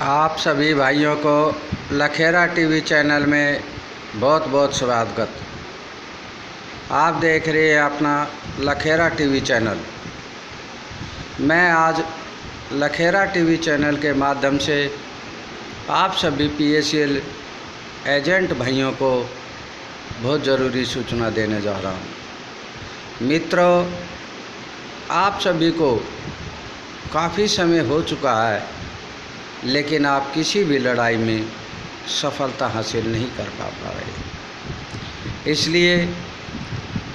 आप सभी भाइयों को लखेरा टीवी चैनल में बहुत बहुत स्वागत। आप देख रहे हैं अपना लखेरा टीवी चैनल। मैं आज लखेरा टीवी चैनल के माध्यम से आप सभी पीएसीएल एजेंट भाइयों को बहुत ज़रूरी सूचना देने जा रहा हूँ। मित्रों, आप सभी को काफ़ी समय हो चुका है, लेकिन आप किसी भी लड़ाई में सफलता हासिल नहीं कर पा रहे। इसलिए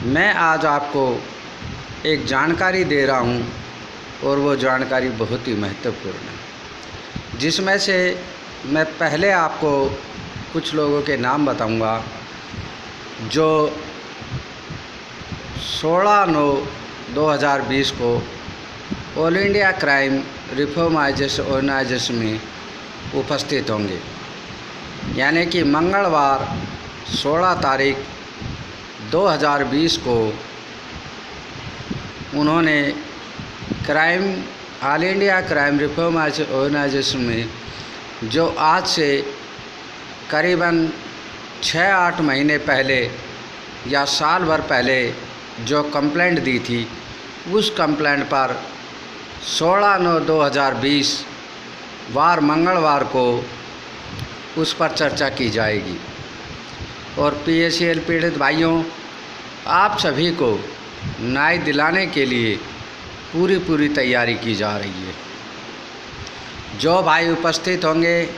मैं आज आपको एक जानकारी दे रहा हूं, और वो जानकारी बहुत ही महत्वपूर्ण है, जिसमें से मैं पहले आपको कुछ लोगों के नाम बताऊंगा जो 16/9/2020 को All India Crime Reform Organization में उपस्थित होंगे। यानी कि मंगलवार 16 तारीख 2020 को उन्होंने All India Crime Reform Organization में, जो आज से करीबन 6-8 महीने पहले या साल भर पहले जो कंप्लेंट दी थी, उस कंप्लेंट पर 16/9/2020 वार मंगलवार को उस पर चर्चा की जाएगी। और पीएसीएल पीड़ित भाइयों, आप सभी को न्याय दिलाने के लिए पूरी तैयारी की जा रही है। जो भाई उपस्थित होंगे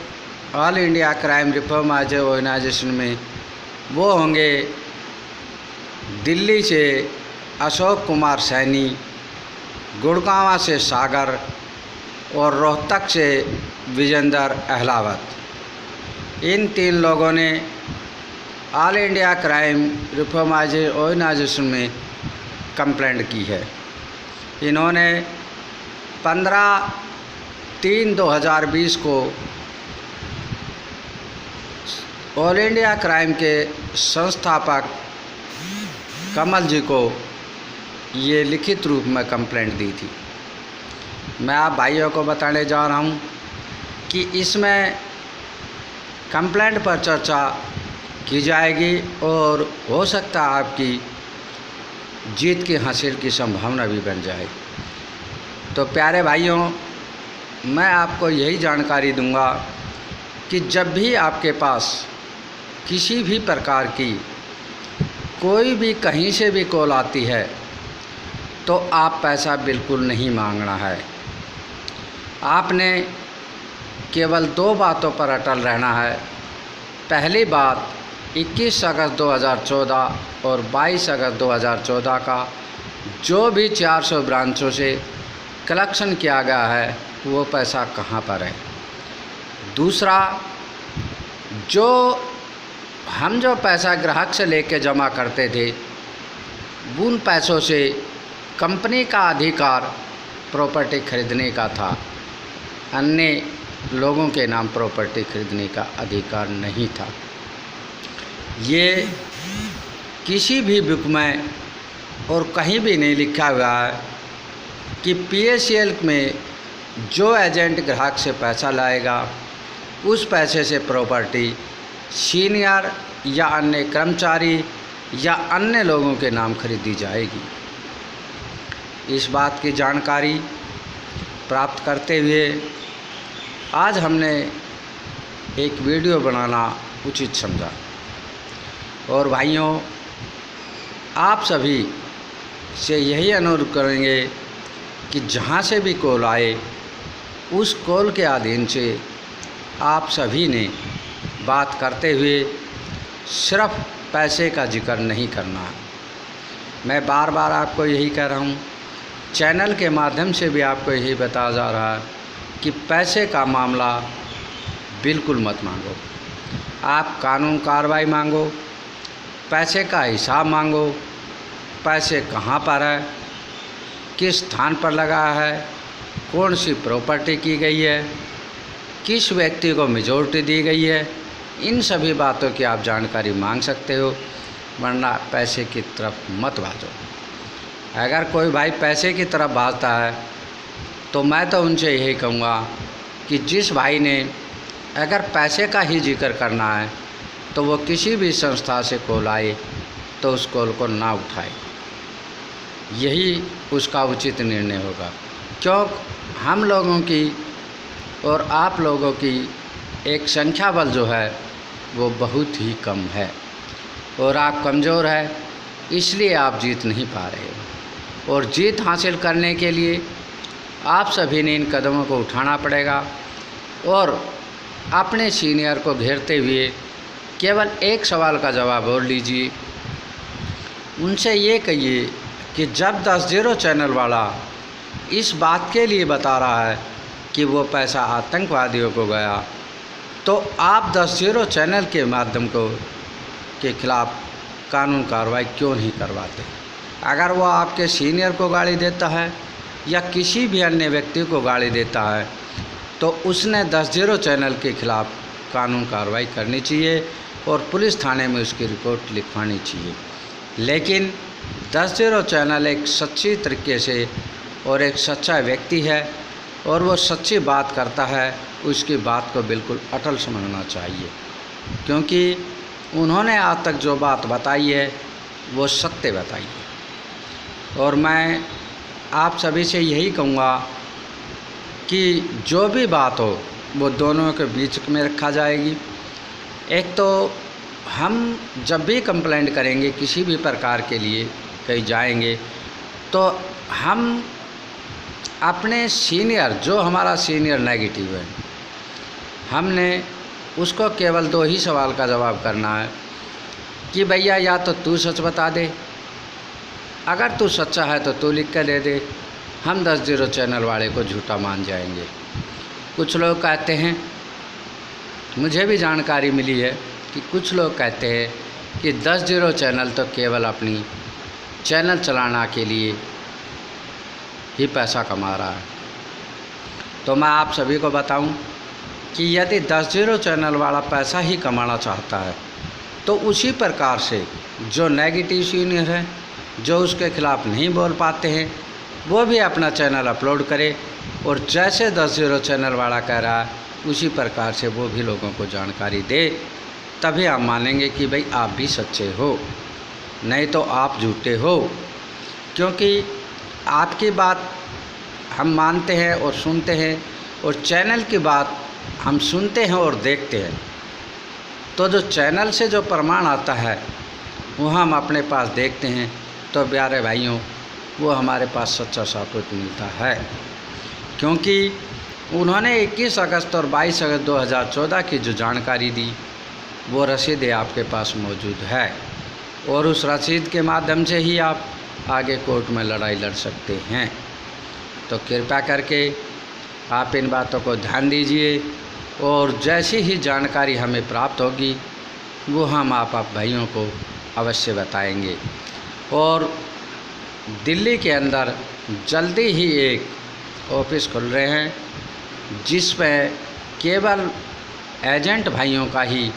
All India Crime Reform Organization में, वो होंगे दिल्ली से अशोक कुमार सैनी, गुड़गांव से सागर और रोहतक से विजेंदर अहलावत। इन 3 लोगों ने All India Crime Reform Organization में कंप्लेंट की है। इन्होंने 15/3/2020 को ऑल इंडिया क्राइम के संस्थापक कमल जी को ये लिखित रूप में कंप्लेंट दी थी। मैं आप भाइयों को बताने जा रहा हूँ कि इसमें कंप्लेंट पर चर्चा की जाएगी और हो सकता है आपकी जीत की हासिल की संभावना भी बन जाए। तो प्यारे भाइयों, मैं आपको यही जानकारी दूंगा कि जब भी आपके पास किसी भी प्रकार की कोई भी कहीं से भी कॉल आती है, तो आप पैसा बिल्कुल नहीं मांगना है। आपने केवल 2 बातों पर अटल रहना है। पहली बात, 21 अगस्त 2014 और 22 अगस्त 2014 का जो भी 400 ब्रांचों से कलेक्शन किया गया है, वो पैसा कहाँ पर है। दूसरा, हम जो पैसा ग्राहक से लेके जमा करते थे, उन पैसों से कंपनी का अधिकार प्रॉपर्टी खरीदने का था, अन्य लोगों के नाम प्रॉपर्टी खरीदने का अधिकार नहीं था। ये किसी भी बुक में और कहीं भी नहीं लिखा हुआ है कि पीएसीएल में जो एजेंट ग्राहक से पैसा लाएगा, उस पैसे से प्रॉपर्टी सीनियर या अन्य कर्मचारी या अन्य लोगों के नाम खरीदी जाएगी। इस बात की जानकारी प्राप्त करते हुए आज हमने एक वीडियो बनाना उचित समझा। और भाइयों, आप सभी से यही अनुरोध करेंगे कि जहाँ से भी कॉल आए, उस कॉल के अधीन से आप सभी ने बात करते हुए सिर्फ पैसे का जिक्र नहीं करना है। मैं बार बार आपको यही कह रहा हूँ, चैनल के माध्यम से भी आपको यही बताया जा रहा है कि पैसे का मामला बिल्कुल मत मांगो। आप कानून कार्रवाई मांगो, पैसे का हिसाब मांगो, पैसे कहाँ पर है, किस स्थान पर लगा है, कौन सी प्रॉपर्टी की गई है, किस व्यक्ति को मेजॉरिटी दी गई है, इन सभी बातों की आप जानकारी मांग सकते हो, वरना पैसे की तरफ मत भागो। अगर कोई भाई पैसे की तरफ भागता है, तो मैं तो उनसे यही कहूँगा कि जिस भाई ने अगर पैसे का ही जिक्र करना है तो वो किसी भी संस्था से कॉल आए तो उस कॉल को ना उठाए, यही उसका उचित निर्णय होगा। क्यों हम लोगों की और आप लोगों की एक संख्या बल जो है वो बहुत ही कम है और आप कमज़ोर है, इसलिए आप जीत नहीं पा रहे हो। और जीत हासिल करने के लिए आप सभी ने इन कदमों को उठाना पड़ेगा और अपने सीनियर को घेरते हुए केवल एक सवाल का जवाब और लीजिए। उनसे ये कहिए कि जब 10-0 चैनल वाला इस बात के लिए बता रहा है कि वो पैसा आतंकवादियों को गया, तो आप 10-0 चैनल के माध्यम के खिलाफ़ कानून कार्रवाई क्यों नहीं करवाते? अगर वो आपके सीनियर को गाली देता है या किसी भी अन्य व्यक्ति को गाली देता है तो उसने 10-0 चैनल के खिलाफ़ कानून कार्रवाई करनी चाहिए और पुलिस थाने में उसकी रिपोर्ट लिखवानी चाहिए। लेकिन 10-0 चैनल एक सच्ची तरीके से और एक सच्चा व्यक्ति है और वो सच्ची बात करता है, उसकी बात को बिल्कुल अटल समझना चाहिए, क्योंकि उन्होंने आज तक जो बात बताई है वो सत्य बताई है। और मैं आप सभी से यही कहूँगा कि जो भी बात हो वो दोनों के बीच में रखा जाएगी। एक तो हम जब भी कंप्लेंट करेंगे किसी भी प्रकार के लिए कहीं जाएंगे तो हम अपने सीनियर, जो हमारा सीनियर नेगेटिव है, हमने उसको केवल 2 ही सवाल का जवाब करना है कि भैया या तो तू सच बता दे, अगर तू सच्चा है तो तू लिख कर दे दे, हम 10-0 चैनल वाले को झूठा मान जाएंगे। कुछ लोग कहते हैं, मुझे भी जानकारी मिली है कि कुछ लोग कहते हैं कि 10-0 चैनल तो केवल अपनी चैनल चलाना के लिए ही पैसा कमा रहा है। तो मैं आप सभी को बताऊं कि यदि 10-0 चैनल वाला पैसा ही कमाना चाहता है तो उसी प्रकार से जो नेगेटिव सीनियर हैं, जो उसके खिलाफ़ नहीं बोल पाते हैं, वो भी अपना चैनल अपलोड करे और जैसे 10-0 चैनल वाला कह रहा है उसी प्रकार से वो भी लोगों को जानकारी दे, तभी आप मानेंगे कि भाई आप भी सच्चे हो, नहीं तो आप झूठे हो। क्योंकि आपकी बात हम मानते हैं और सुनते हैं और चैनल की बात हम सुनते हैं और देखते हैं, तो जो चैनल से जो प्रमाण आता है वो हम अपने पास देखते हैं, तो प्यारे भाइयों वो हमारे पास सच्चा साबित मिलता है। क्योंकि उन्होंने 21 अगस्त और 22 अगस्त 2014 की जो जानकारी दी वो रसीदें आपके पास मौजूद है और उस रसीद के माध्यम से ही आप आगे कोर्ट में लड़ाई लड़ सकते हैं। तो कृपया करके आप इन बातों को ध्यान दीजिए और जैसी ही जानकारी हमें प्राप्त होगी वो हम आप भाइयों को अवश्य बताएंगे। और दिल्ली के अंदर जल्दी ही एक ऑफिस खुल रहे हैं जिसमें केवल एजेंट भाइयों का ही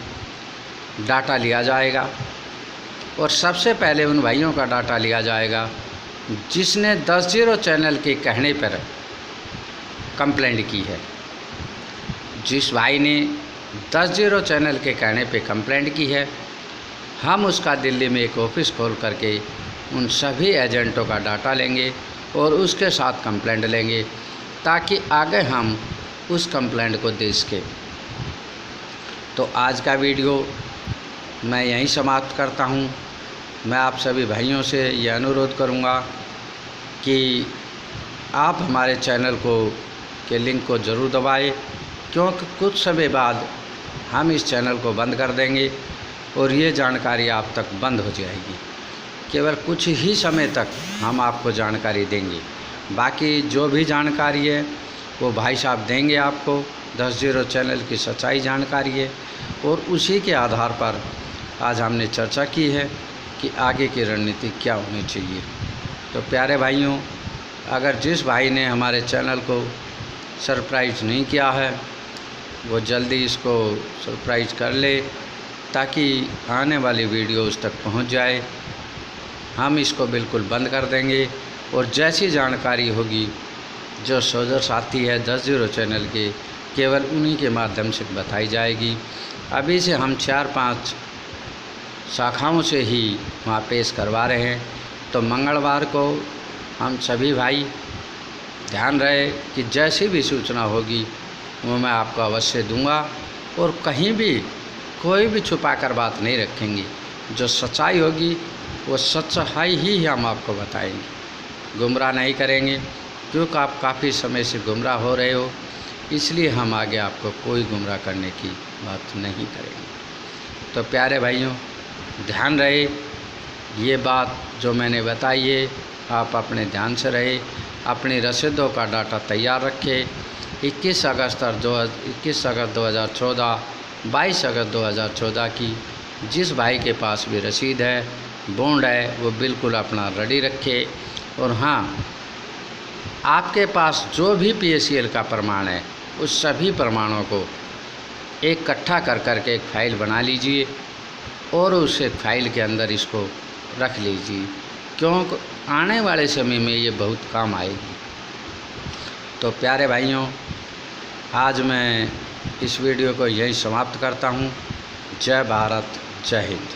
डाटा लिया जाएगा और सबसे पहले उन भाइयों का डाटा लिया जाएगा जिसने 10-0 चैनल के कहने पर कंप्लेंट की है। जिस भाई ने 10-0 चैनल के कहने पे कंप्लेंट की है, हम उसका दिल्ली में एक ऑफिस खोल करके उन सभी एजेंटों का डाटा लेंगे और उसके साथ कंप्लेंट लेंगे ताकि आगे हम उस कंप्लेंट को दे सकें। तो आज का वीडियो मैं यहीं समाप्त करता हूं। मैं आप सभी भाइयों से यह अनुरोध करूंगा कि आप हमारे चैनल के लिंक को ज़रूर दबाएं, क्योंकि कुछ समय बाद हम इस चैनल को बंद कर देंगे और ये जानकारी आप तक बंद हो जाएगी। केवल कुछ ही समय तक हम आपको जानकारी देंगे, बाकी जो भी जानकारी है वो भाई साहब देंगे आपको। 10-0 चैनल की सच्चाई जानकारी है और उसी के आधार पर आज हमने चर्चा की है कि आगे की रणनीति क्या होनी चाहिए। तो प्यारे भाइयों, अगर जिस भाई ने हमारे चैनल को सब्सक्राइब नहीं किया है वो जल्दी इसको सब्सक्राइब कर ले ताकि आने वाली वीडियो उस तक पहुंच जाए। हम इसको बिल्कुल बंद कर देंगे और जैसी जानकारी होगी जो सोजर साथी है 10-0 चैनल के केवल उन्हीं के माध्यम से बताई जाएगी। अभी से हम 4-5 शाखाओं से ही वहाँ पेश करवा रहे हैं। तो मंगलवार को हम सभी भाई ध्यान रहे कि जैसी भी सूचना होगी वो मैं आपको अवश्य दूंगा, और कहीं भी कोई भी छुपा कर बात नहीं रखेंगे। जो सच्चाई होगी वो सच्चाई ही हम आपको बताएंगे, गुमराह नहीं करेंगे, क्योंकि आप काफ़ी समय से गुमराह हो रहे हो, इसलिए हम आगे आपको कोई गुमराह करने की बात नहीं करेंगे। तो प्यारे भाइयों ध्यान रहे, ये बात जो मैंने बताई है आप अपने ध्यान से रहे, अपनी रसीदों का डाटा तैयार रखें। 21 अगस्त 2014, 22 अगस्त 2014 की जिस भाई के पास भी रसीद है, बॉन्ड है, वो बिल्कुल अपना रेडी रखे। और हाँ, आपके पास जो भी PACL का प्रमाण है उस सभी प्रमाणों को इकट्ठा कर के एक फ़ाइल बना लीजिए और उस एक फ़ाइल के अंदर इसको रख लीजिए, क्योंकि आने वाले समय में ये बहुत काम आएगी। तो प्यारे भाइयों आज मैं इस वीडियो को यहीं समाप्त करता हूँ। जय भारत, जय हिंद।